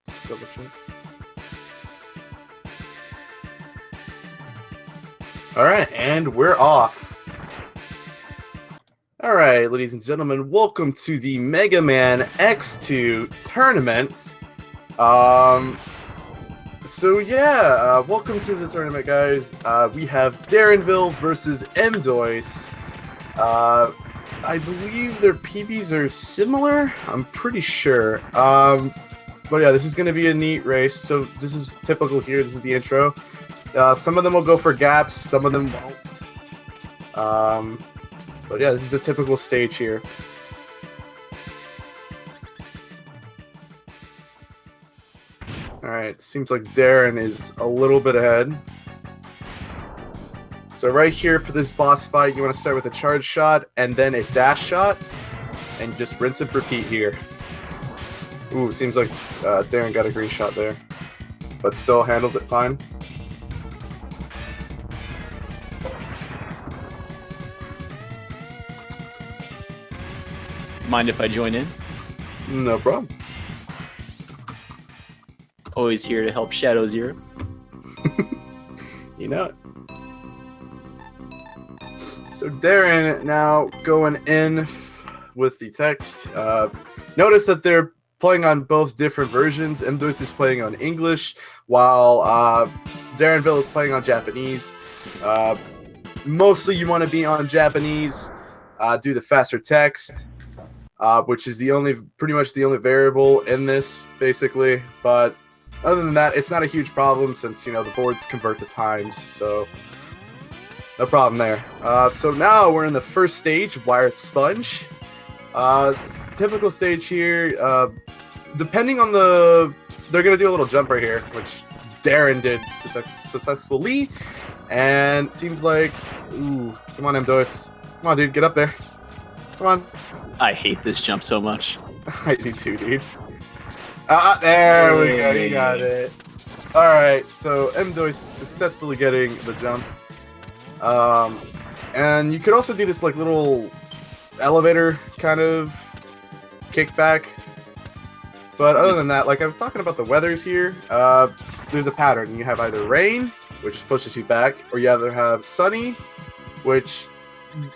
Just double check. Alright, and we're off. Alright, ladies and gentlemen, welcome to the Mega Man X2 tournament. Welcome to the tournament, guys. We have darrenvile versus mDoys. I believe their PBs are similar. I'm pretty sure. But yeah, this is going to be a neat race. So this is typical here. This is the intro. Some of them will go for gaps. Some of them won't. But yeah, this is a typical stage here. Alright, seems like Darren is a little bit ahead. So right here for this boss fight, you want to start with a charge shot and then a dash shot. And just rinse and repeat here. Ooh, seems like Darren got a green shot there. But still handles it fine. Mind if I join in? No problem. Always here to help Shadow Zero. You know it. So Darren now going in with the text. Notice that they're playing on both different versions. mDoys is playing on English, while darrenvile is playing on Japanese. Mostly you want to be on Japanese, do the faster text, which is pretty much the only variable in this, basically. But other than that, it's not a huge problem since, you know, the boards convert the times, so no problem there. So now we're in the first stage, Wired Sponge. Typical stage here. Depending on they're gonna do a little jump right here, which Darren did successfully, and it seems like, ooh, come on, mDoys, come on, dude, get up there, come on. I hate this jump so much. I do too, dude. There we go, you got it. All right, so mDoys successfully getting the jump. And you could also do this like little elevator kind of kickback. But other than that, like I was talking about the weathers here, there's a pattern. You have either rain, which pushes you back, or you either have sunny, which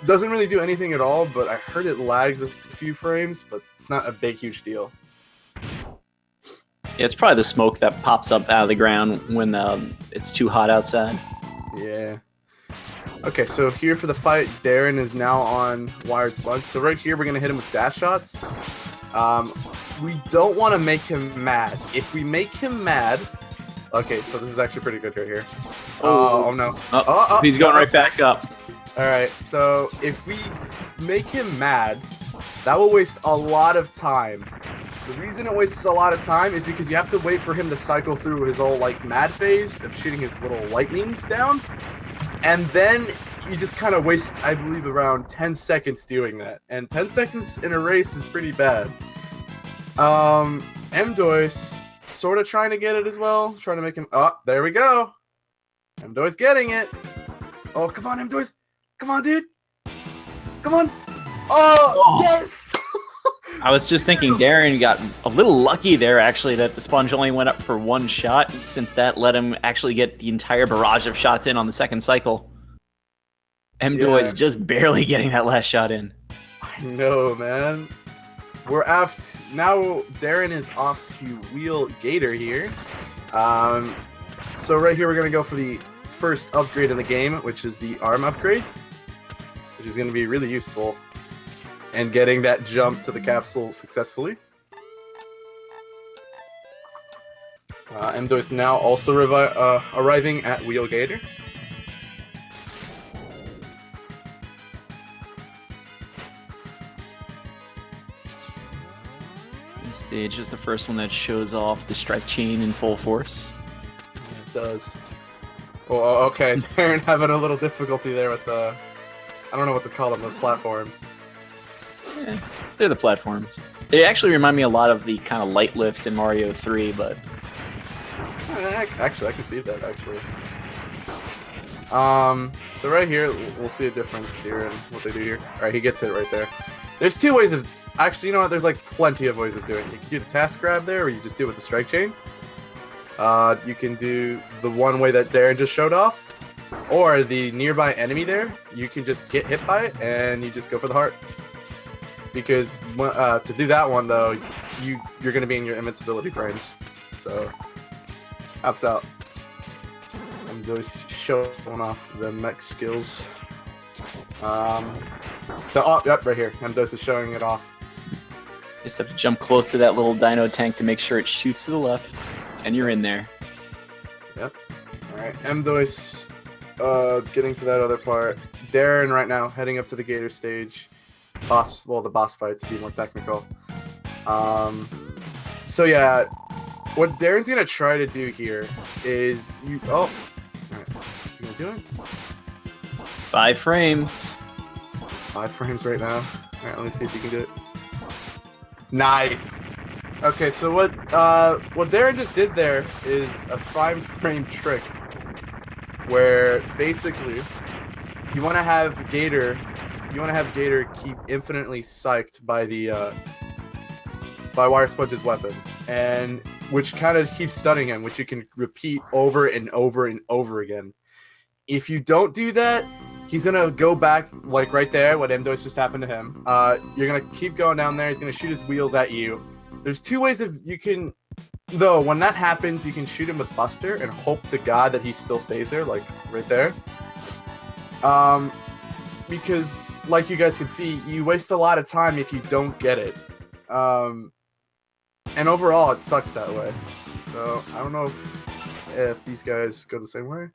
doesn't really do anything at all, but I heard it lags a few frames, but it's not a big, huge deal. Yeah, it's probably the smoke that pops up out of the ground when it's too hot outside. Yeah. Okay, so here for the fight, Darren is now on Wired Sponge. So right here, we're going to hit him with dash shots. We don't want to make him mad. If we make him mad... Okay, so this is actually pretty good right here. Oh no. He's going right back up. Alright, so if we make him mad, that will waste a lot of time. The reason it wastes a lot of time is because you have to wait for him to cycle through his old, like, mad phase of shooting his little lightnings down. And then you just kind of waste, I believe, around 10 seconds doing that. And 10 seconds in a race is pretty bad. mDoys sort of trying to get it as well. Trying to make him... Oh, there we go. mDoys getting it. Oh, come on, mDoys. Come on, dude. Come on. Oh. Yes! I was just thinking Darren got a little lucky there, actually, that the sponge only went up for one shot, since that let him actually get the entire barrage of shots in on the second cycle. mDoys just barely getting that last shot in. I know, man. We're off now. Darren is off to Wheel Gator here. So right here, we're going to go for the first upgrade in the game, which is the arm upgrade, which is going to be really useful. And getting that jump to the capsule successfully. mDoys now also arriving at Wheel Gator. This stage is the first one that shows off the strike chain in full force. It does. Oh, okay. Darren having a little difficulty there with the... I don't know what to call them, those platforms. Yeah, they're the platforms. They actually remind me a lot of the kind of light lifts in Mario 3, but... Actually, I can see that, actually. So right here, we'll see a difference here in what they do here. All right, he gets hit right there. There's two ways of... Actually, you know what? There's like plenty of ways of doing it. You can do the task grab there, or you just do it with the strike chain. You can do the one way that Darren just showed off, or the nearby enemy there. You can just get hit by it, and you just go for the heart. Because to do that one, though, you're going to be in your invincibility frames. So, helps out. I'm just showing off the mech skills. Yep, right here. mDoys is showing it off. Just have to jump close to that little dino tank to make sure it shoots to the left, and you're in there. Yep. Alright, mDoys getting to that other part. Darren right now heading up to the Gator stage. The boss fight to be more technical. So yeah, what Darren's gonna try to do here is alright, what's he gonna do it? 5 frames. Just 5 frames right now. Alright, let me see if he can do it. Nice! Okay, so what Darren just did there is a 5-frame trick where basically you wanna have Gator keep infinitely psyched by the by Wire Sponge's weapon, and which kind of keeps stunning him, which you can repeat over and over and over again. If you don't do that, he's gonna go back like right there, what mDoys just happened to him. You're gonna keep going down there, he's gonna shoot his wheels at you. There's 2 ways you can, though, when that happens, you can shoot him with Buster and hope to God that he still stays there, like right there. Because like you guys can see, you waste a lot of time if you don't get it. And overall, it sucks that way. So, I don't know if these guys go the same way.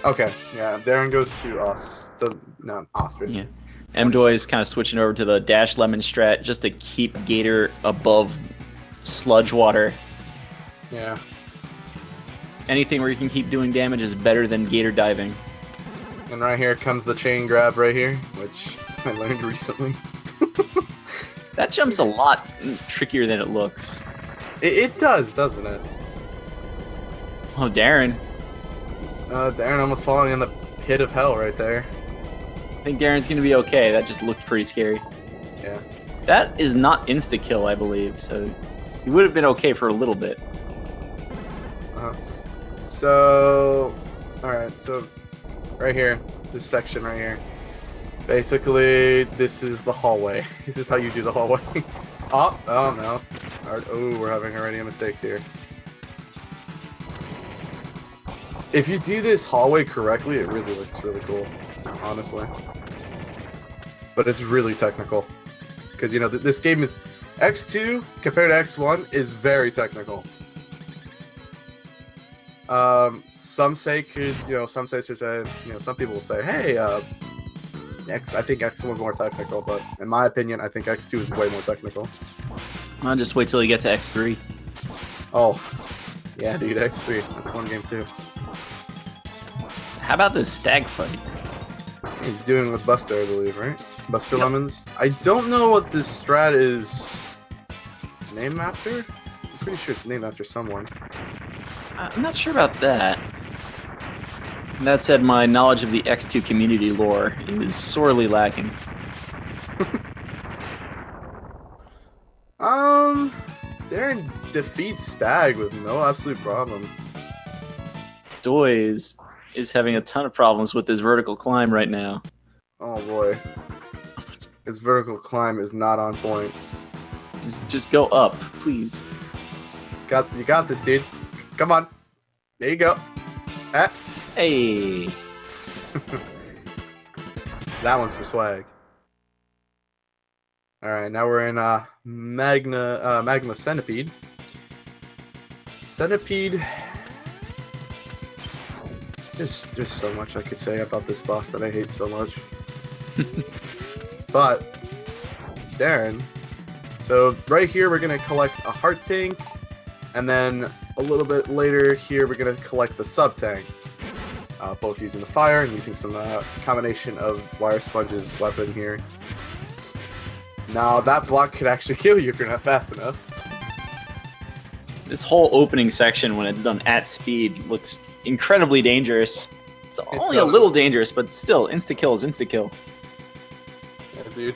Okay, yeah, Darren goes to Ostrich. Yeah. mDoys kind of switching over to the Dash Lemon strat just to keep Gator above sludge water. Yeah. Anything where you can keep doing damage is better than Gator diving. And right here comes the chain grab right here, which I learned recently. That jump's a lot trickier than it looks. It does, doesn't it? Oh, Darren. Darren almost falling in the pit of hell right there. I think Darren's going to be okay. That just looked pretty scary. Yeah. That is not insta-kill, I believe, so he would have been okay for a little bit. So, alright, so right here, this section right here. Basically, this is the hallway. This is how you do the hallway. Oh no. Oh, we're having already mistakes here. If you do this hallway correctly, it really looks really cool, honestly. But it's really technical. Because, you know, this game is... X2 compared to X1 is very technical. Some say some people will say, hey, I think X1 is more technical, but in my opinion, I think X2 is way more technical. I'll just wait till you get to X3. Oh, yeah, dude, X3. That's one game too. How about this stag fight? He's doing with Buster, I believe, right? Buster Lemons. I don't know what this strat is named after. I'm pretty sure it's named after someone. I'm not sure about that. That said, my knowledge of the X2 community lore is sorely lacking. Darren defeats Stag with no absolute problem. mDoys is having a ton of problems with his vertical climb right now. Oh boy. His vertical climb is not on point. Just go up, please. You got this, dude. Come on. There you go. Ah. Hey. That one's for swag. Alright, now we're in Magma Centipede. Centipede. There's so much I could say about this boss that I hate so much. But Darren. So right here we're gonna collect a heart tank, and then a little bit later here we're gonna collect the sub tank. Both using the fire and using some combination of Wire Sponge's weapon here. Now that block could actually kill you if you're not fast enough. This whole opening section, when it's done at speed, looks incredibly dangerous. It's only a little dangerous, but still, insta-kill is insta-kill. Yeah, dude.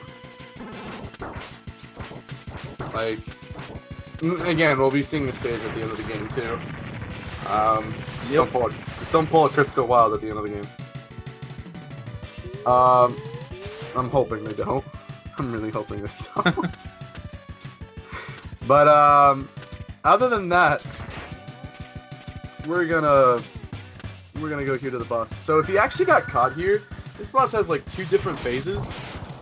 Like, again, we'll be seeing the stage at the end of the game, too. Just don't pull a Crystal Wild at the end of the game. I'm hoping they don't. I'm really hoping they don't. But, other than that, we're gonna go here to the boss. So if he actually got caught here, this boss has like 2 different phases.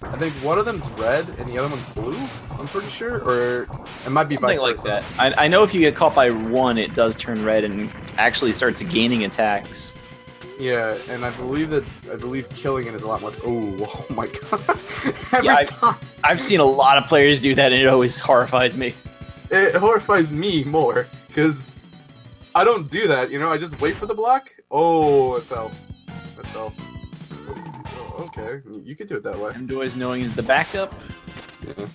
I think one of them's red and the other one's blue. I'm pretty sure, or it might be something vice versa. like that. I know if you get caught by one, it does turn red and actually starts gaining attacks. Yeah, and I believe killing it is a lot more. Oh my god! I've seen a lot of players do that, and it always horrifies me. It horrifies me more because I don't do that. You know, I just wait for the block. Oh, it fell. It fell. What do you do? Oh, okay, you could do it that way. mDoys knowing the backup. Yeah.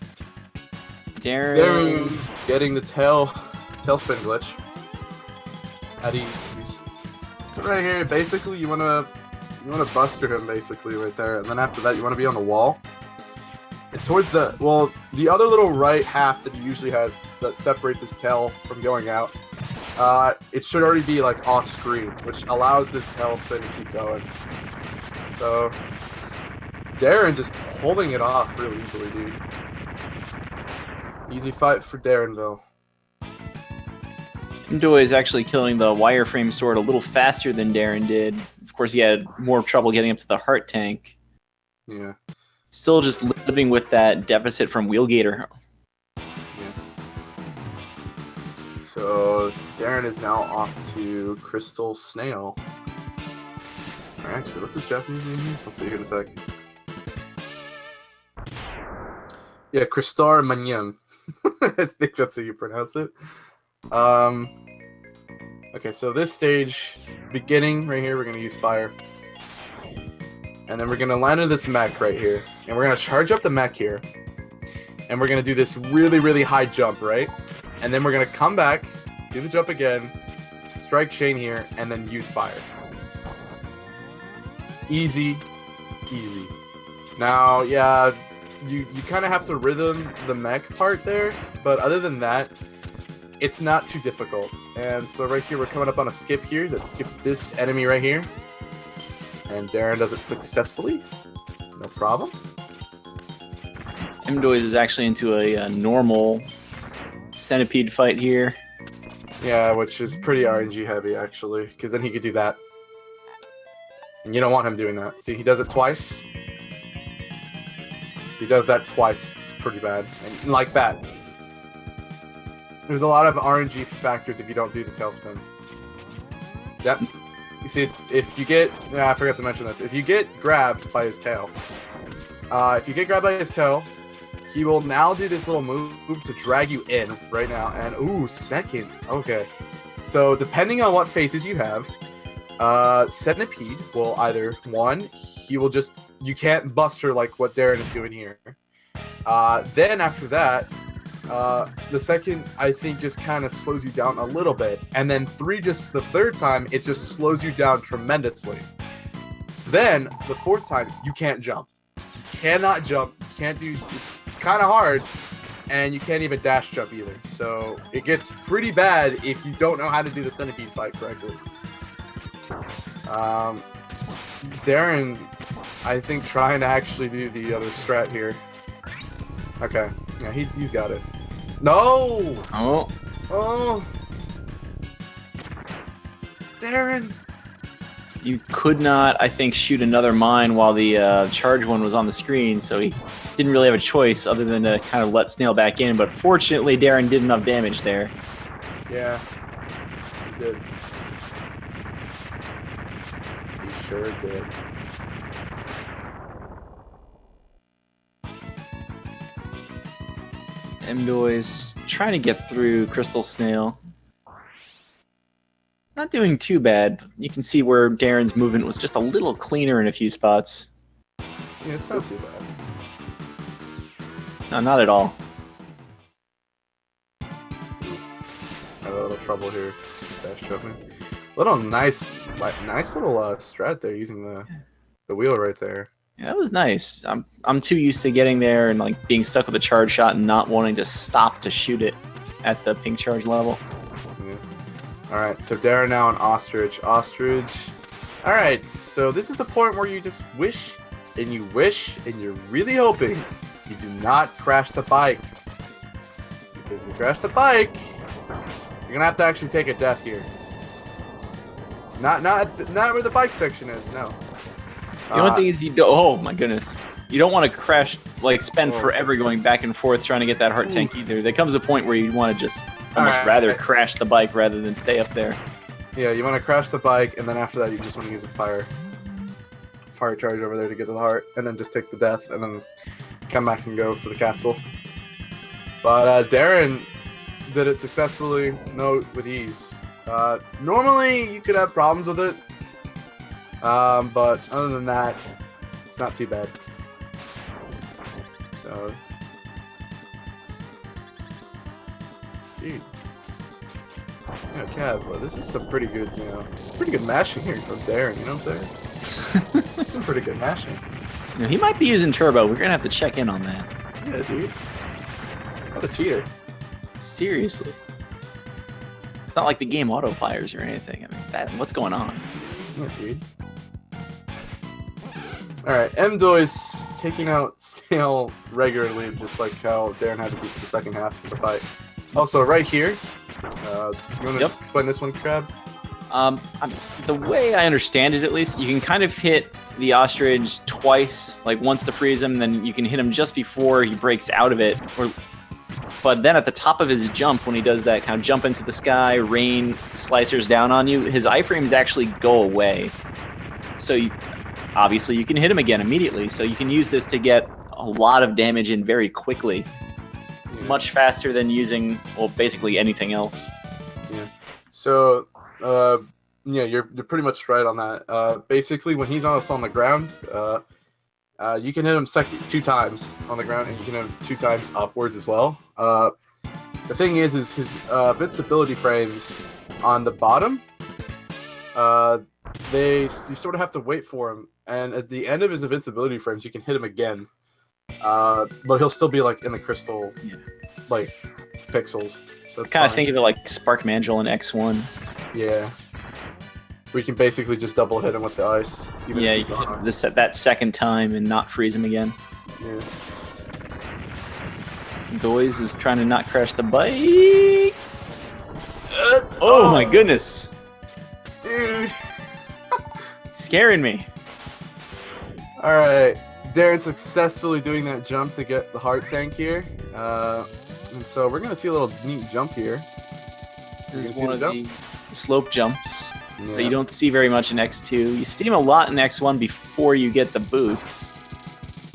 Darren getting the tailspin glitch. How do you? So right here, basically, you wanna buster him basically right there, and then after that, you wanna be on the wall. And towards the other little right half that he usually has that separates his tail from going out, it should already be like off screen, which allows this tailspin to keep going. So Darren just pulling it off real easily, dude. Easy fight for Darrenville. mDoys actually killing the wireframe sword a little faster than Darren did. Of course, he had more trouble getting up to the heart tank. Yeah. Still just living with that deficit from Wheelgater. Yeah. So Darren is now off to Crystal Snail. Actually, what's his Japanese name here? I'll see here in a sec. Yeah, Kristar Manyem. I think that's how you pronounce it. Okay, so this stage, beginning right here, we're going to use fire. And then we're going to land on this mech right here. And we're going to charge up the mech here. And we're going to do this really, really high jump, right? And then we're going to come back, do the jump again, strike chain here, and then use fire. Easy, easy. Now, yeah, you kind of have to rhythm the mech part there, but other than that, it's not too difficult. And so right here, we're coming up on a skip here that skips this enemy right here. And Darren does it successfully. No problem. mDoys is actually into a normal centipede fight here. Yeah, which is pretty RNG heavy, actually, because then he could do that. And you don't want him doing that. See, he does it twice. If he does that twice, it's pretty bad. And like that. There's a lot of RNG factors if you don't do the tailspin. Yep. You see, if you get... Yeah, I forgot to mention this. If you get grabbed by his tail, he will now do this little move to drag you in right now. And, ooh, second. Okay. So, depending on what phases you have, Centipede will either, one, he will just... You can't buster like what Darren is doing here. Then, after that... the second, I think, just kind of slows you down a little bit. And then the third time, it just slows you down tremendously. Then, the fourth time, you can't jump. You cannot jump. You can't do... It's kind of hard. And you can't even dash jump either. So, it gets pretty bad if you don't know how to do the centipede fight correctly. Darren, I think, trying to actually do the other strat here. Okay. Yeah, he's got it. No! Oh. Oh! Darren! You could not, I think, shoot another mine while the charge one was on the screen, so he didn't really have a choice other than to kind of let Snail back in, but fortunately Darren did enough damage there. Yeah, he did. He sure did. mDoys trying to get through Crystal Snail. Not doing too bad. You can see where Darren's movement was just a little cleaner in a few spots. Yeah, it's not too bad. No, not at all. A little little trouble here. Dash jumping. Little nice little strat there using the wheel right there. Yeah, that was nice. I'm too used to getting there and like being stuck with a charge shot and not wanting to stop to shoot it at the pink charge level. Yeah. All right, so Darren now on Ostrich. Ostrich. All right, so this is the point where you just wish and you're really hoping you do not crash the bike. Because if you crash the bike, you're gonna have to actually take a death here. Not where the bike section is. No. The only thing is you don't. Oh my goodness, you don't want to crash like spend forever going back and forth trying to get that heart tank either. There comes a point where you want to just almost rather crash the bike rather than stay up there. Yeah, you want to crash the bike, and then after that, you just want to use a fire charge over there to get to the heart, and then just take the death, and then come back and go for the capsule. But Darren did it successfully, with ease. Normally, you could have problems with it, but other than that, it's not too bad. So, dude. Yeah, Cab, well, this is some pretty good, it's pretty good mashing here from Darren, you know what I'm saying? That's some pretty good mashing. He might be using turbo. We're gonna have to check in on that. Yeah, dude. What a cheater. Seriously. It's not like the game auto fires or anything. I mean, what's going on? Yeah, dude. Alright, mDoys taking out Snail regularly, just like how Darren had to do for the second half of the fight. Also, right here, you want to explain this one, Crab? The way I understand it, at least, you can kind of hit the ostrich twice, like once to freeze him, then you can hit him just before he breaks out of it. But then at the top of his jump, when he does that kind of jump into the sky, rain slicers down on you, his iframes actually go away. So obviously you can hit him again immediately, so you can use this to get a lot of damage in very quickly. Yeah. Much faster than using, well, basically anything else. Yeah. So, yeah, you're pretty much right on that. Basically, when he's on the ground, you can hit him 2 times on the ground, and you can hit him 2 times upwards as well. The thing is his invincibility frames on the bottom, you sort of have to wait for him, and at the end of his invincibility frames, you can hit him again. But he'll still be like in the crystal, like pixels. So it's kind of think of it like Spark Mandrill in X1. Yeah. We can basically just double hit him with the ice. Yeah, you can hit him that second time and not freeze him again. Yeah. mDoys is trying to not crash the bike. Oh my goodness. Dude. Scaring me. Alright. Darren successfully doing that jump to get the heart tank here. And so we're going to see a little neat jump here. This is one of the slope jumps that you don't see very much in X2. You see them a lot in X1 before you get the boots.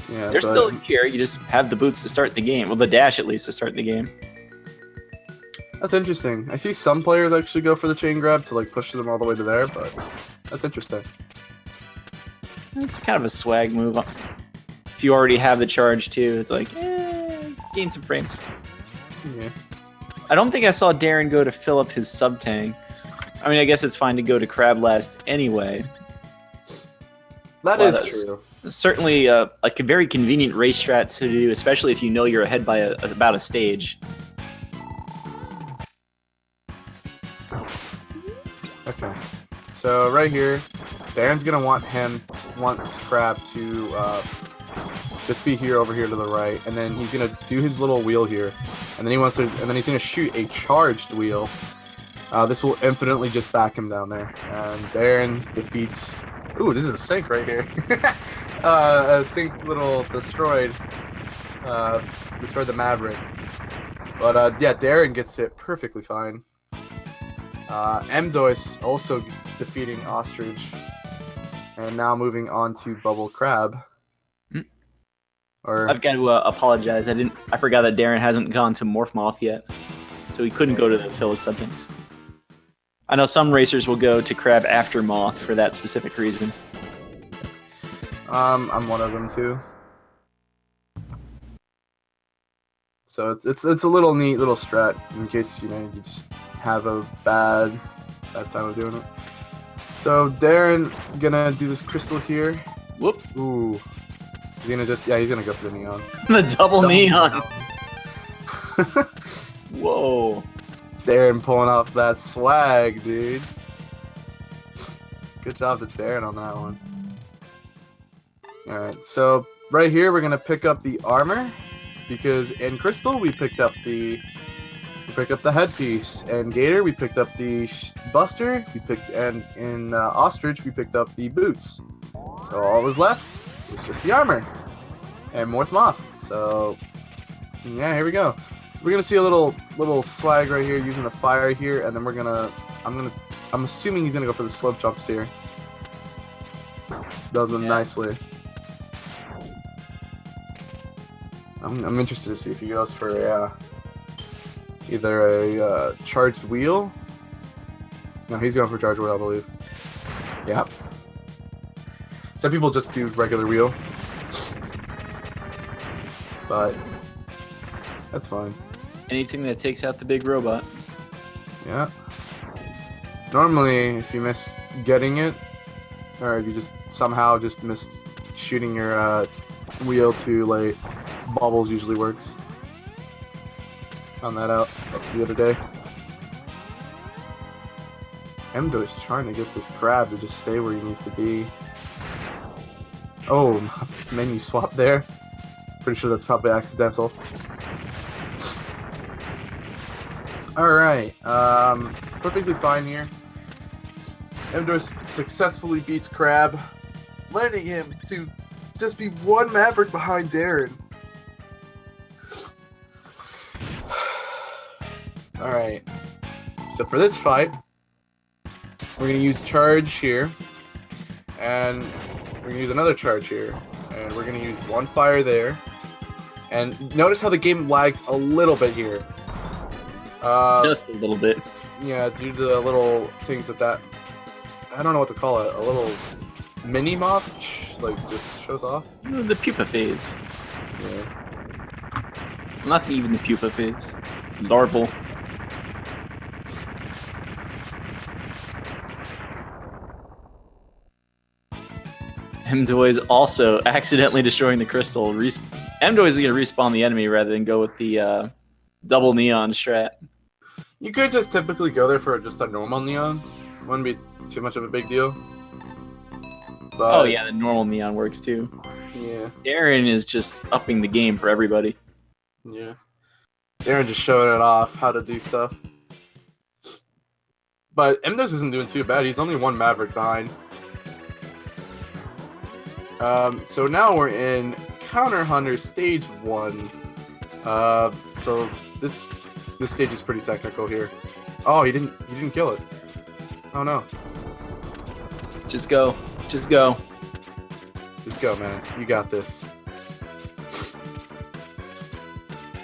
Yeah, they're still here. You just have the boots to start the game. Well, the dash at least to start the game. That's interesting. I see some players actually go for the chain grab to like push them all the way to there, but that's interesting. It's kind of a swag move. If you already have the charge too, it's like, gain some frames. Yeah. I don't think I saw Darren go to fill up his sub tanks. I mean, I guess it's fine to go to crab last anyway. That is true. Certainly like a very convenient race strat to do, especially if you know you're ahead by about a stage. Okay. So right here, Darren's gonna want Crab to just be here over here to the right, and then he's gonna do his little wheel here, and then he's gonna shoot a charged wheel. This will infinitely just back him down there, and Darren defeats. Ooh, this is a sink right here. A sink little destroyed the Maverick, but yeah, Darren gets it perfectly fine. mDoys also defeating Ostrich, and now moving on to Bubble Crab. I've got to apologize. I forgot that Darren hasn't gone to Morph Moth yet, so he couldn't go to the fill his sub tanks. I know some racers will go to Crab after Moth for that specific reason. I'm one of them too. So it's a little neat little strat in case you have a bad time of doing it. So Darren gonna do this crystal here. Whoop. Ooh. He's gonna he's gonna go for the neon. The double neon. Whoa. Darren pulling off that swag, dude. Good job to Darren on that one. Alright, so right here we're gonna pick up the armor because in Crystal we picked up the headpiece, and Gator we picked up the Buster, and in Ostrich we picked up the boots. So all that was left was just the armor and Morph Moth. So yeah, here we go. So we're gonna see a little swag right here using the fire here, and then I'm assuming he's gonna go for the slope jumps here. Does them nicely. I'm interested to see if he goes for either a charged wheel. No, he's going for charged wheel, I believe. Yeah. Some people just do regular wheel, but that's fine. Anything that takes out the big robot. Yeah. Normally, if you miss getting it, or if you just somehow just missed shooting your wheel too late, bubbles usually works. Found that out the other day. mDoys trying to get this crab to just stay where he needs to be. Oh, menu swap there. Pretty sure that's probably accidental. Alright, perfectly fine here. mDoys successfully beats Crab, letting him to just be one Maverick behind Darren. Alright, so for this fight, we're going to use charge here, and we're going to use another charge here, and we're going to use one fire there. And notice how the game lags a little bit here. Just a little bit. Yeah, due to the little things that I don't know what to call it, a little mini moth, like just shows off. The pupa phase. Yeah. Not even the pupa phase. Larval. mDoys also accidentally destroying the crystal. mDoys is going to respawn the enemy rather than go with the double neon strat. You could just typically go there for just a normal neon. Wouldn't be too much of a big deal. But, oh yeah, the normal neon works too. Yeah. Darren is just upping the game for everybody. Yeah. Darren just showing it off how to do stuff. But mDoys isn't doing too bad. He's only one Maverick behind. So now we're in Counter Hunter Stage 1. So this stage is pretty technical here. Oh, he didn't kill it. Oh no. Just go. Just go. Just go, man. You got this.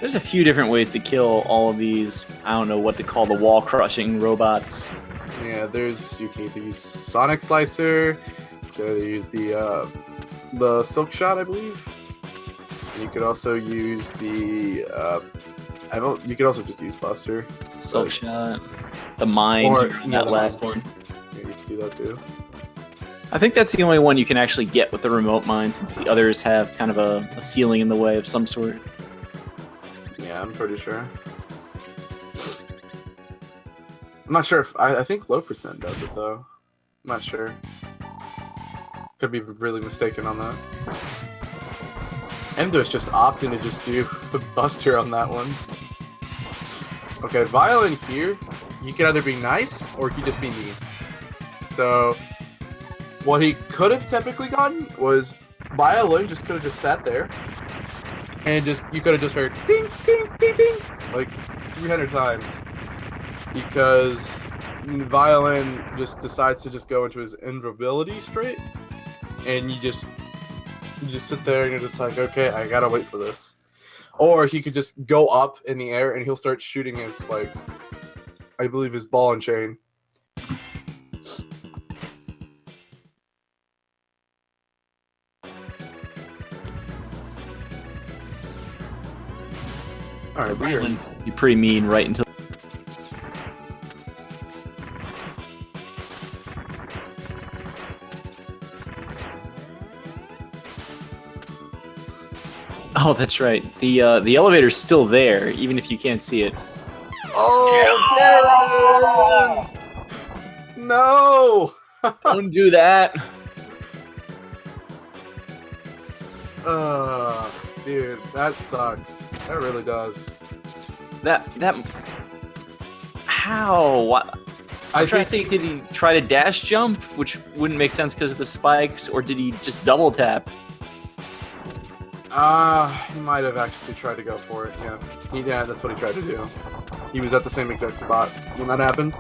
There's a few different ways to kill all of these, I don't know what to call the wall-crushing robots. Yeah, you can either use Sonic Slicer, you can either use the Silk Shot, I believe. You could also use the you could also just use Buster. Silk Shot, the Mine, or that last one. Yeah, you can do that too. I think that's the only one you can actually get with the remote mine, since the others have kind of a ceiling in the way of some sort. Yeah, I'm pretty sure. I'm not sure if I think low percent does it though. I'm not sure. Could be really mistaken on that. mDoys just opting to just do the Buster on that one. Okay, Violin here, he could either be nice or he could just be mean. So what he could have typically gotten was Violin just could have just sat there and you could have just heard ding ding ding ding like 300 times, because Violin just decides to just go into his invulnerability straight, and you just sit there and you're just like, okay, I gotta wait for this. Or he could just go up in the air and he'll start shooting his, like, I believe his ball and chain. Alright, weird. You're pretty mean right until... Oh, that's right. The elevator's still there, even if you can't see it. Oh, Darren! No! Don't do that. Dude, that sucks. That really does. That how? What? I'm trying to think. Did he try to dash jump, which wouldn't make sense because of the spikes, or did he just double tap? He might have actually tried to go for it. Yeah, that's what he tried to do. He was at the same exact spot when that happened.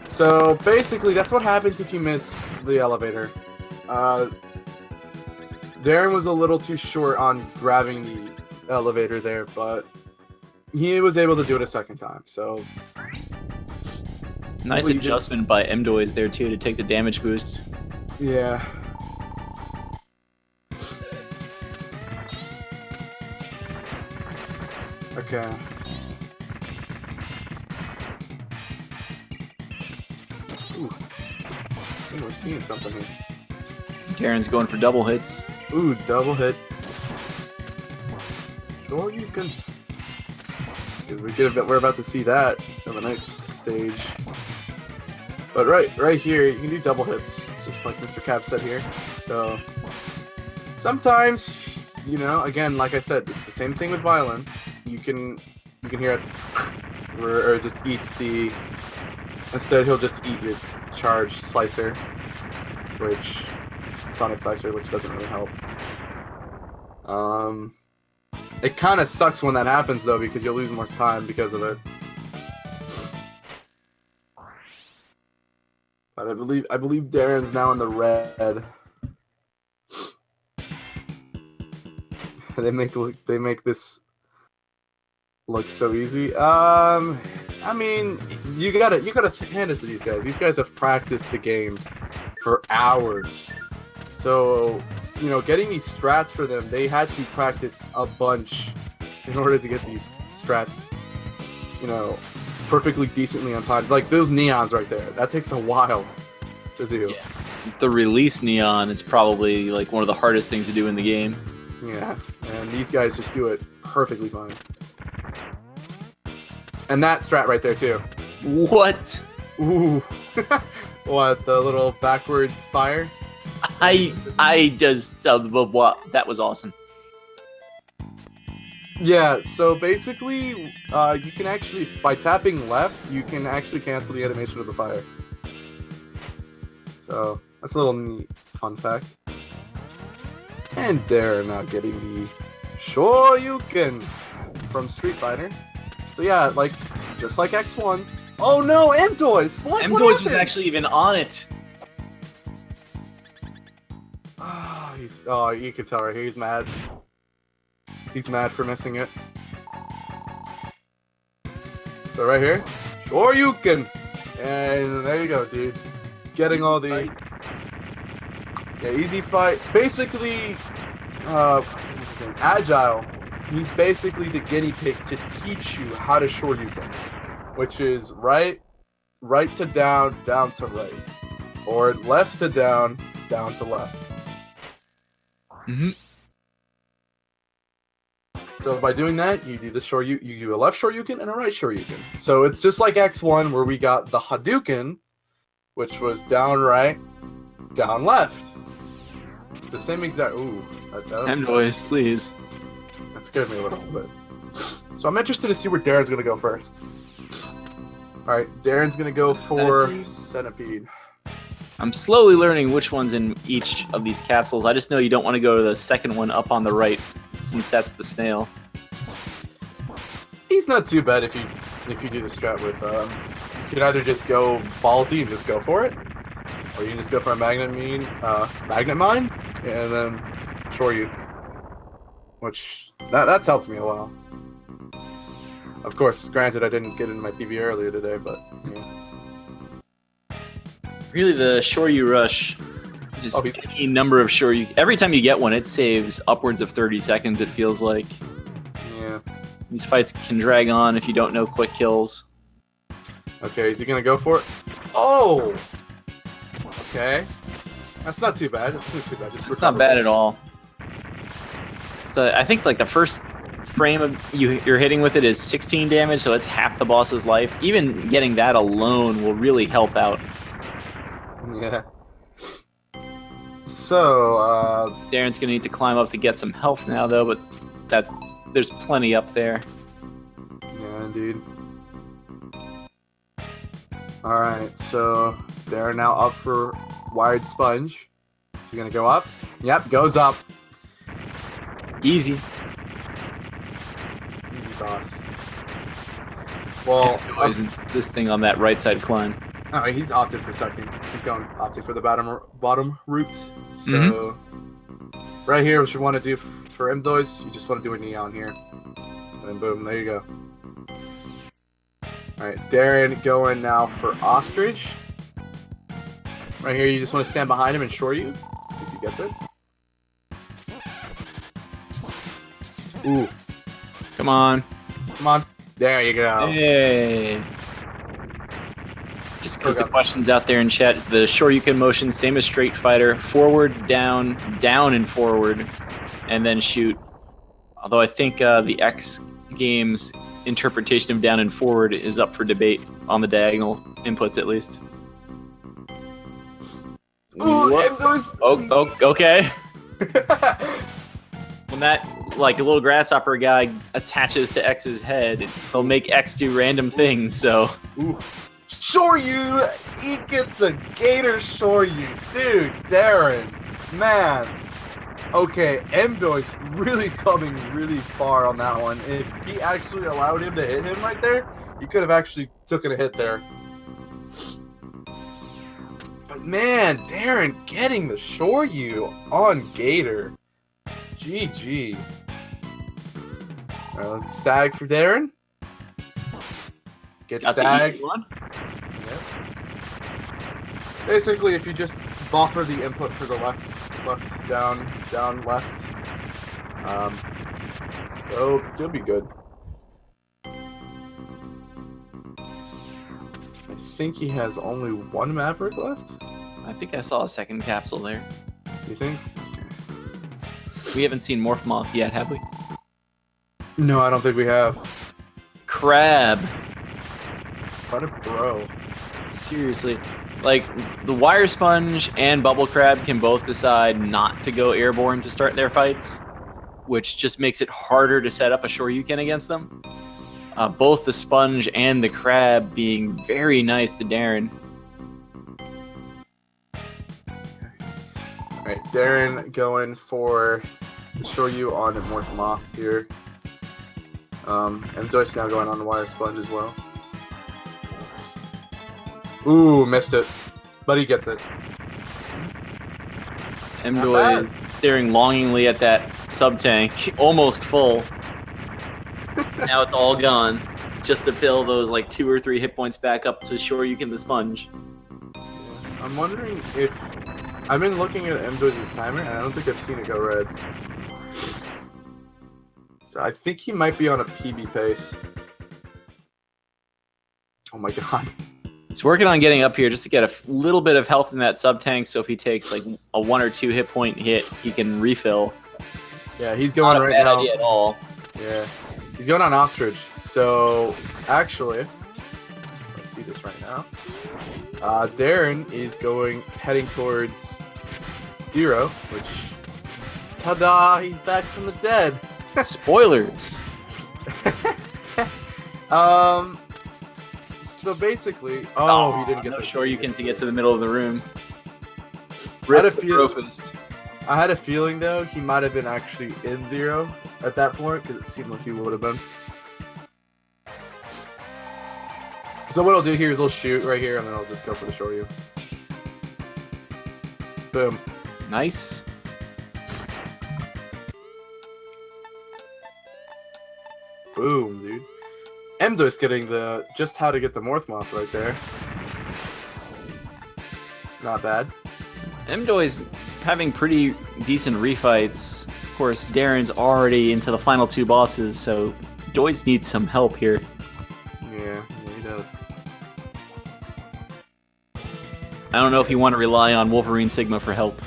So basically, that's what happens if you miss the elevator. Darren was a little too short on grabbing the elevator there, but he was able to do it a second time. So nice adjustment by mDoys there too to take the damage boost. Yeah. Okay. Ooh. Hey, we're seeing something here. Darren's going for double hits. Ooh, double hit. Sure you can. Because we're about to see that in the next stage. But right here, you can do double hits, just like Mr. Cap said here. So sometimes, you know, again, like I said, it's the same thing with violin. You can hear it, or it just eats the. Instead, he'll just eat your charge slicer, which sonic slicer, which doesn't really help. It kind of sucks when that happens though, because you'll lose more time because of it. But I believe Darren's now in the red. They make this look so easy. I mean, you gotta hand it to these guys. These guys have practiced the game for hours. So, you know, getting these strats for them, they had to practice a bunch in order to get these strats, you know, perfectly decently on time. Like those neons right there, that takes a while to do. Yeah. The release neon is probably like one of the hardest things to do in the game. Yeah, and these guys just do it perfectly fine. And that strat right there too. What? Ooh. What, the little backwards fire? I just what? That was awesome. Yeah, so basically, you can actually, by tapping left, you can actually cancel the animation of the fire. So, that's a little neat fun fact. And Darren now getting the Shoryuken from Street Fighter. So yeah, like, just like X1. Oh no, mDoys! What mDoys was actually even on it. Oh, you can tell right here, he's mad. He's mad for missing it. So right here, Shoryuken! And there you go, dude. Getting all the... Yeah, easy fight. Basically, what's his name? Agile. He's basically the guinea pig to teach you how to Shoryuken. Which is right to down, down to right. Or left to down, down to left. Mm-hmm. So by doing that, you do the you do a left Shoryuken and a right Shoryuken. So it's just like X1 where we got the Hadouken, which was down right, down left. It's the same exact. Ooh, mDoys, please. That scared me a little bit. So I'm interested to see where Darren's gonna go first. All right, Darren's gonna go for Centipede. I'm slowly learning which one's in each of these capsules. I just know you don't want to go to the second one up on the right, since that's the snail. He's not too bad if you do the strat with. You can either just go ballsy and just go for it, or you can just go for a magnet mine, and then Shoryu. Which that's helped me a while. Of course, granted, I didn't get into my PB earlier today, but yeah. Really, the Shoryu rush, just any number of Shoryu. Every time you get one, it saves upwards of 30 seconds, it feels like. Yeah. These fights can drag on if you don't know quick kills. Okay, is he gonna go for it? Oh! Okay. That's not too bad. It's not too bad. It's not bad at all. It's I think like the first frame of you're hitting with it is 16 damage, so it's half the boss's life. Even getting that alone will really help out. Yeah. So, Darren's gonna need to climb up to get some health now, though, but there's plenty up there. yeah, indeed. Alright, so they're now up for Wired Sponge. Is he gonna go up? Yep, goes up. Easy. Easy, boss. Well, Isn't this thing on that right side climb? oh, he's opted for second. He's opting for the bottom route. So, right here, what you want to do for mDoys, you just want to do a neon here. And then boom, there you go. Alright, Darren going now for Ostrich. Right here, you just want to stand behind him and shore you. See if he gets it. Ooh. Come on. Come on. There you go. Hey. Just because the question's out there in chat, the Shoryuken motion, same as Street Fighter, forward, down, down and forward, and then shoot. Although I think the X Games interpretation of down and forward is up for debate on the diagonal inputs, at least. Ooh, okay. When that, like, a little grasshopper guy attaches to X's head, he'll make X do random things, so... Ooh. Shoryu! He gets the Gator Shoryu! Dude, Darren! Man! Okay, mDoys really coming really far on that one. If he actually allowed him to hit him right there, he could have actually taken a hit there. But man, Darren getting the Shoryu on Gator. GG. Alright, let's stag for Darren. Get stag. Yep. Basically, if you just buffer the input for the left, down, left, it'll be good. I think he has only one Maverick left. I think I saw a second capsule there. You think? We haven't seen Morph Moth yet, have we? No, I don't think we have. Crab. What a bro. Seriously. Like, the Wire Sponge and Bubble Crab can both decide not to go airborne to start their fights, which just makes it harder to set up a Shoryuken against them. Both the Sponge and the Crab being very nice to Darren. Alright, Darren going for the Shoryu on Morph Moth here. mDoys now going on the Wire Sponge as well. Ooh, missed it. But he gets it. mDoys staring longingly at that sub-tank, almost full. Now it's all gone. Just to fill those like 2 or 3 hit points back up to Shoryuken the Sponge. I'm wondering if... I've been looking at mDoys' timer, and I don't think I've seen it go red. So I think he might be on a PB pace. Oh my god. He's working on getting up here just to get a little bit of health in that sub-tank, so if he takes like a 1 or 2 hit point hit, he can refill. Yeah, he's going Not a right bad now. idea at all. Yeah. He's going on Ostrich. So, actually, let's see this right now. Darren is heading towards 0, which, ta-da, he's back from the dead. Spoilers. So basically, he didn't get no the Shoryuken to get to the middle of the room. I had a feeling though he might have been actually in 0 at that point because it seemed like he would have been. So what I'll do here is I'll shoot right here and then I'll just go for the Shoryu. Boom. Nice. Boom, dude. mDoys getting just how to get the Morph Moth right there. Not bad. mDoys having pretty decent refights. Of course, Darren's already into the final 2 bosses, so Doys needs some help here. Yeah, he does. I don't know if you want to rely on Wolverine Sigma for help.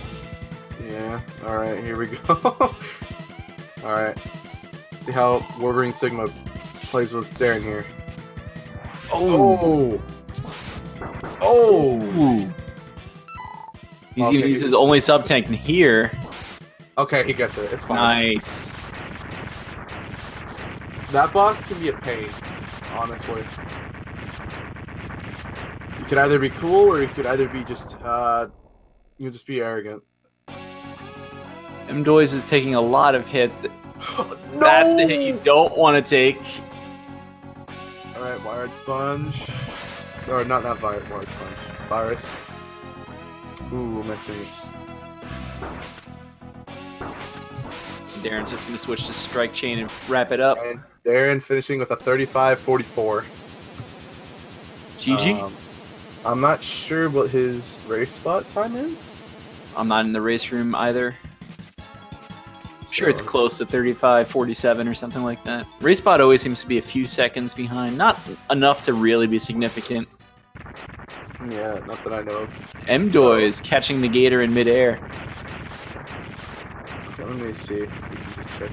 Yeah, alright, here we go. All right. See how Wolverine Sigma plays with Darren here. Oh. Ooh. He's gonna use his only sub tank here. Okay, he gets it. It's fine. Nice. That boss can be a pain, honestly. You could either be cool or you could either be just you just be arrogant. mDoys is taking a lot of hits. No! That's the hit you don't want to take. Alright, Wired Sponge. Or not Wired Sponge. Virus. Ooh, missing. Darren's just going to switch to Strike Chain and wrap it up. And Darren finishing with a 35-44. GG. I'm not sure what his race spot time is. I'm not in the race room either. Sure, it's close to 35-47 or something like that. Race spot always seems to be a few seconds behind. Not enough to really be significant. Yeah, not that I know of. mDoys catching the gator in midair. Okay, let me see if we can just check.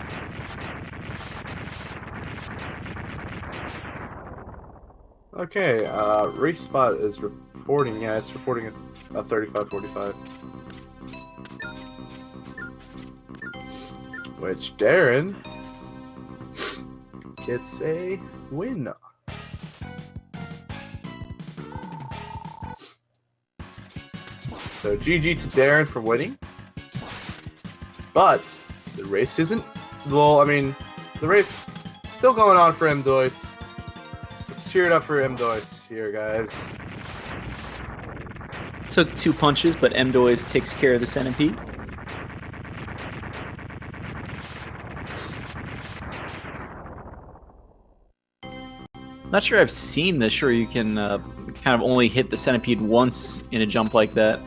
Okay, race spot is reporting. Yeah, it's reporting a 35-45. Which Darren gets a win. So GG to Darren for winning. But the race isn't. Well, I mean, the race still going on for mDoys. Let's cheer it up for mDoys here, guys. Took 2 punches, but mDoys takes care of the centipede. Not sure I've seen this. Sure, you can kind of only hit the centipede once in a jump like that.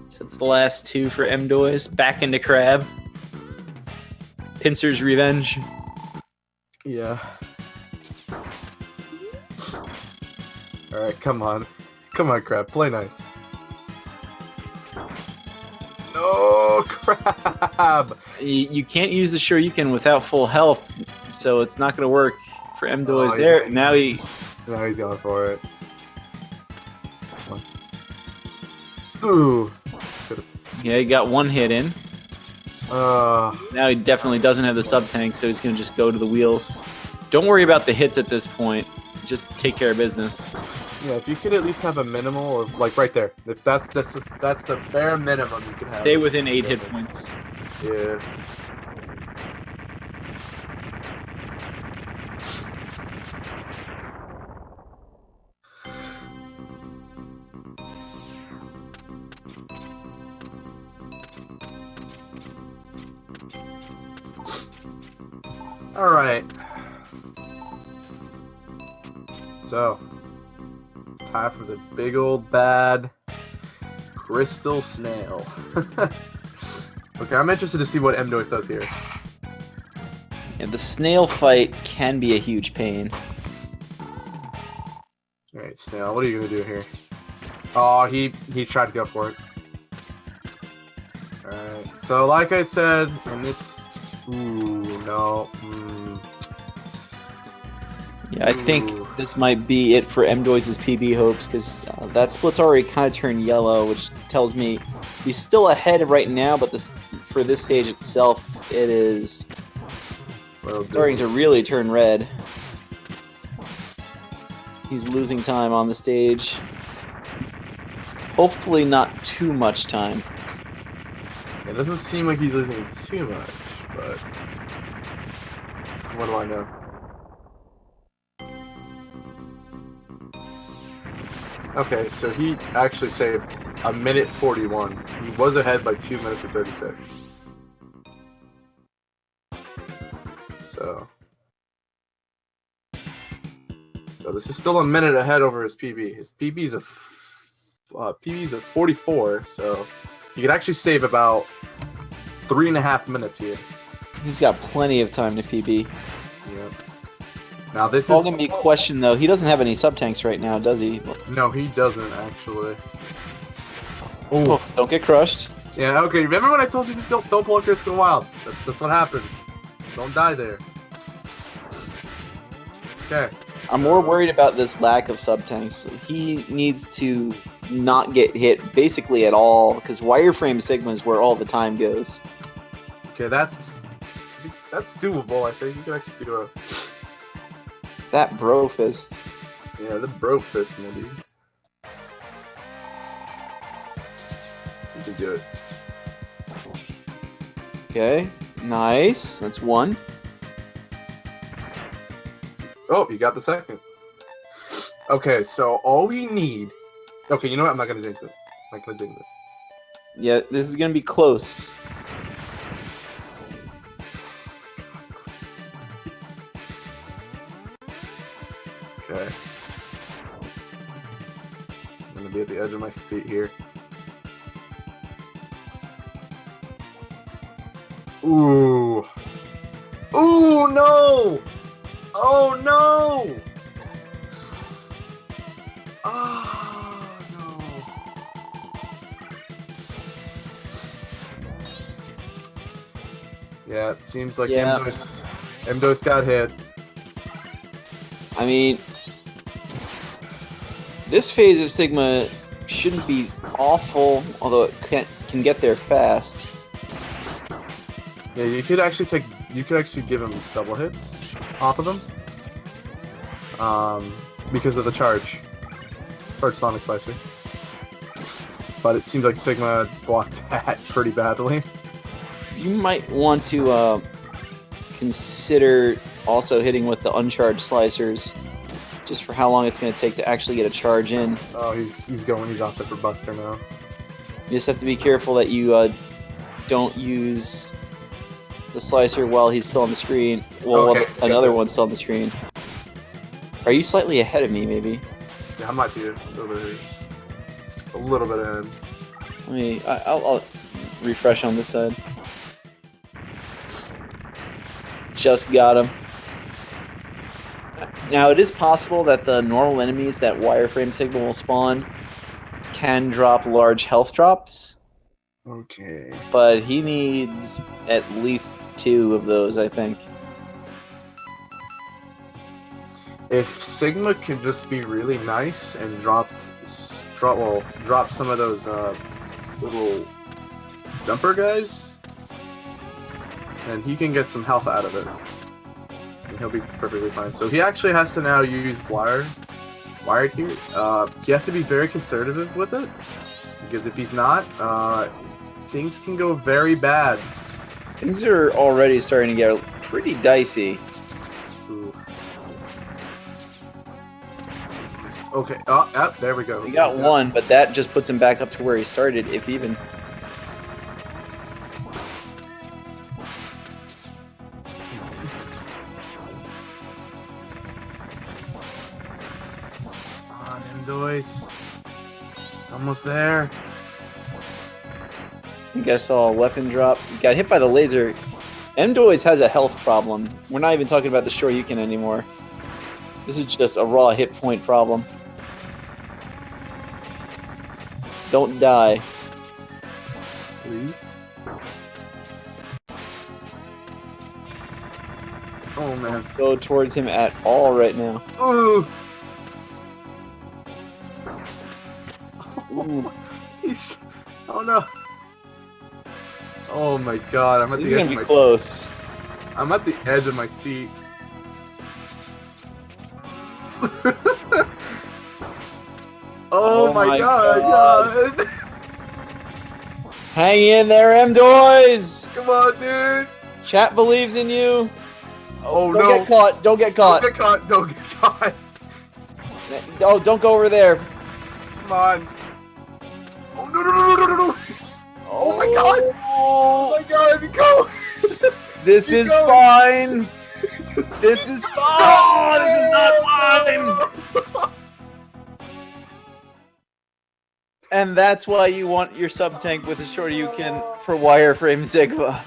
So it's the last 2 for mDoys. Back into Crab. Pincer's revenge. Yeah. Alright, come on. Come on, Crab. Play nice. No, Crab! You can't use the Shoryuken without full health, so it's not going to work for mDoys Oh, there. yeah. Now Now he's going for it. Ooh. yeah, he got 1 hit in. Now he definitely doesn't have the sub-tank, so he's going to just go to the wheels. Don't worry about the hits at this point. Just take care of business. Yeah, if you could at least have a minimal, or like right there. If that's the bare minimum you can have. Stay within 8 hit points. Yeah. All right. So, it's time for the big old bad crystal snail. Okay, I'm interested to see what mDoys does here. Yeah, the snail fight can be a huge pain. Alright, snail, what are you gonna do here? Oh, he tried to go for it. Alright, so like I said, in this... Ooh, no. Yeah, I think this might be it for mDoys' PB hopes, because that split's already kind of turned yellow, which tells me he's still ahead right now, but for this stage itself, it is starting to really turn red. He's losing time on the stage. Hopefully not too much time. It doesn't seem like he's losing too much, but what do I know? Okay, so he actually saved 1:41. He was ahead by 2 minutes and 36. So this is still a minute ahead over his PB. His PB's a 44, so he could actually save about 3.5 minutes here. He's got plenty of time to PB. Yep. Now this All is gonna be a question though. He doesn't have any sub tanks right now, does he? no, he doesn't actually. Oh, don't get crushed. Yeah, okay. Remember when I told you to don't pull a Crystal Wild? That's what happened. Don't die there. Okay. I'm more worried about this lack of sub tanks. He needs to not get hit basically at all because wireframe Sigma is where all the time goes. Okay, that's doable. I think you can actually do a That bro fist. yeah, the bro fist maybe. You can do it. Okay, nice. That's one. Oh, you got the second. Okay, so all we need. Okay, you know what? I'm not gonna jinx it. I'm not gonna jinx it. Yeah, this is gonna be close. Okay. I'm gonna be at the edge of my seat here. Ooh. Ooh, no! Oh, no! Oh, no. Yeah, it seems like Yeah. mDoys got hit. I mean, this phase of Sigma shouldn't be awful, although it can get there fast. Yeah, you could actually give him double hits off of him. Because of the charge Sonic Slicer. But it seems like Sigma blocked that pretty badly. You might want to consider also hitting with the uncharged slicers, just for how long it's going to take to actually get a charge in. Oh, he's off there for Buster now. You just have to be careful that you don't use the slicer while he's still on the screen. Well, Okay, while another one's still on the screen. Are you slightly ahead of me, maybe? Yeah, I might be a little bit ahead. I'll refresh on this side. Just got him. Now, it is possible that the normal enemies that wireframe Sigma will spawn can drop large health drops, Okay. but he needs at least 2 of those, I think. If Sigma can just be really nice and drop some of those little jumper guys, then he can get some health out of it. And he'll be perfectly fine. So he actually has to now use wired here. He has to be very conservative with it, because if he's not, things can go very bad. Things are already starting to get pretty dicey. Ooh. Okay, there we go. He got one, but that just puts him back up to where he started, if even. Come on, mDoys. It's almost there. I think I saw a weapon drop. Got hit by the laser. mDoys has a health problem. We're not even talking about the Shoryuken anymore. This is just a raw hit point problem. Don't die. Please. Oh man. Go towards him at all right now. Ooh. Ooh. Oh no. Oh my god, I'm at This the is edge gonna of be my close. I'm at the edge of my seat. Oh my god. Hang in there, mDoys! Come on, dude. Chat believes in you. Oh Don't no. get caught. Don't get caught. Don't get caught. Don't get caught. Oh, don't go over there. Come on. Oh no no no no no no. Oh my god. Oh my god, go. This is fine. This is fine. Oh, this is not fine. And that's why you want your sub tank with a Shoryuken for wireframe Sigma.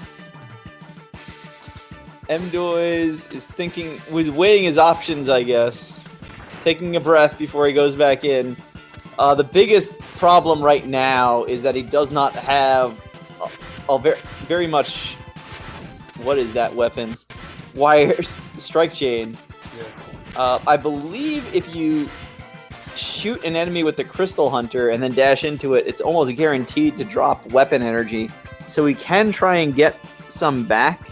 mDoys was weighing his options, I guess. Taking a breath before he goes back in. The biggest problem right now is that he does not have a very much... What is that weapon? Wires. Strike chain. Yeah. I believe if you shoot an enemy with the Crystal Hunter and then dash into it, it's almost guaranteed to drop weapon energy. So we can try and get some back,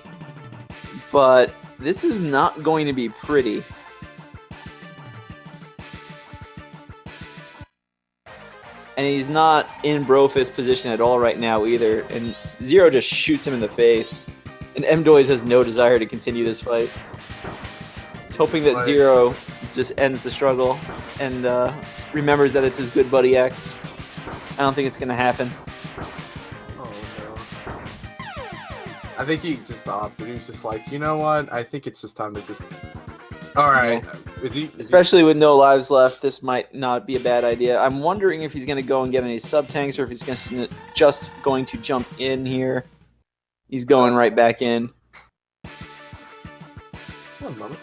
but this is not going to be pretty. And he's not in Brofist position at all right now either, and Zero just shoots him in the face. And mDoys has no desire to continue this fight. He's hoping that Zero just ends the struggle and remembers that it's his good buddy X. I don't think it's going to happen. Oh, no. I think he just opted. He was just like, you know what? I think it's just time to just... Alright. Yeah. Especially with no lives left, this might not be a bad idea. I'm wondering if he's going to go and get any sub-tanks or if he's just going to jump in here. He's going right back in. One moment.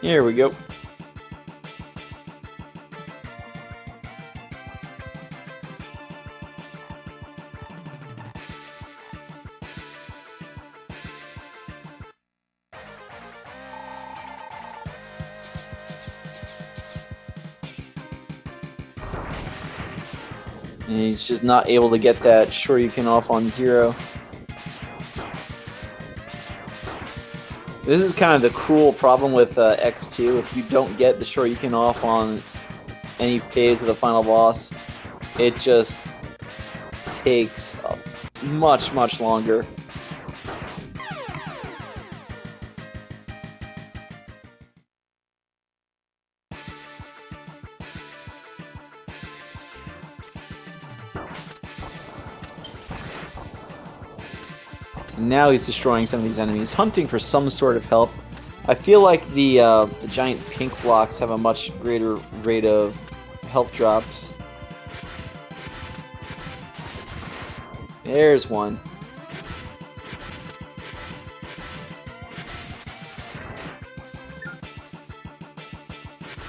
Here we go. And he's just not able to get that Shoryuken off on Zero. This is kind of the cruel problem with X2. If you don't get the Shoryuken off on any phase of the final boss, it just takes much, much longer. Now he's destroying some of these enemies, hunting for some sort of health. I feel like the giant pink blocks have a much greater rate of health drops. There's one.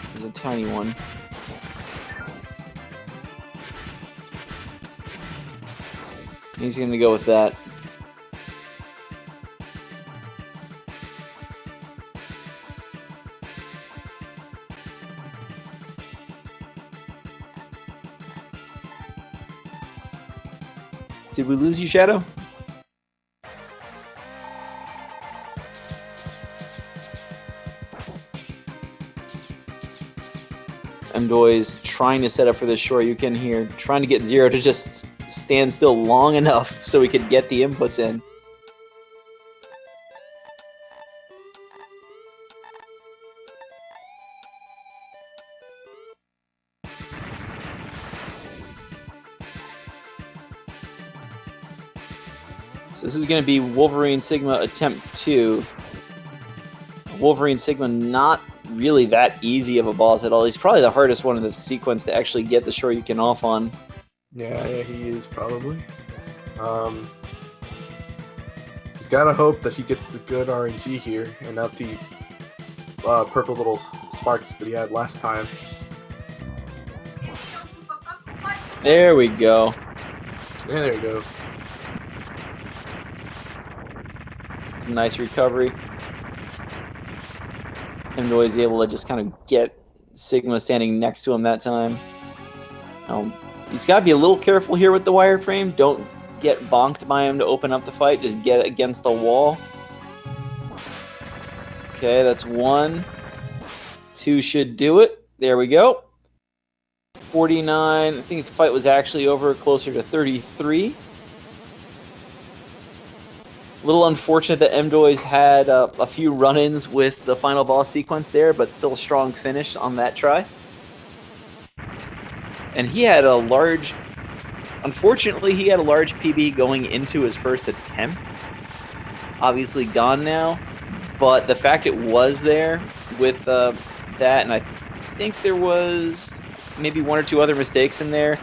There's a tiny one. He's gonna go with that. Did we lose you, Shadow? mDoys trying to set up for the Shoryuken here, trying to get Zero to just stand still long enough so we could get the inputs in. So this is going to be Wolverine Sigma Attempt 2. Wolverine Sigma not really that easy of a boss at all. He's probably the hardest one in the sequence to actually get the Shoryuken off on. Yeah, he is probably. He's got to hope that he gets the good RNG here and not the purple little sparks that he had last time. There we go. Yeah, there he goes. It's a nice recovery. mDoys able to just kind of get Sigma standing next to him that time. He's got to be a little careful here with the wireframe. Don't get bonked by him to open up the fight. Just get against the wall. Okay, that's 1. 2 should do it. There we go. 49. I think the fight was actually over closer to 33. A little unfortunate that mDoys had a few run-ins with the final boss sequence there, but still a strong finish on that try. And he had a large... Unfortunately, he had a large PB going into his first attempt. Obviously gone now. But the fact it was there with that, and I think there was maybe one or two other mistakes in there,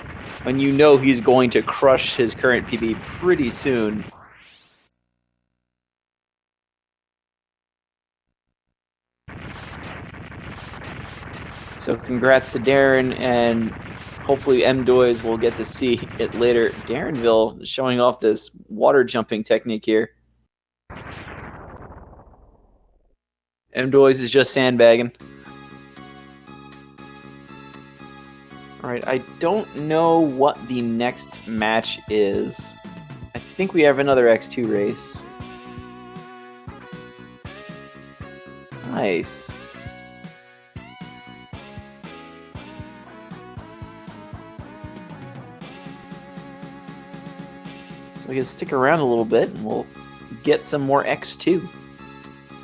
when you know he's going to crush his current PB pretty soon. So congrats to Darren, and hopefully mDoys will get to see it later. Darrenville showing off this water jumping technique here. mDoys is just sandbagging. Alright, I don't know what the next match is. I think we have another X2 race. Nice. So we can stick around a little bit and we'll get some more X2.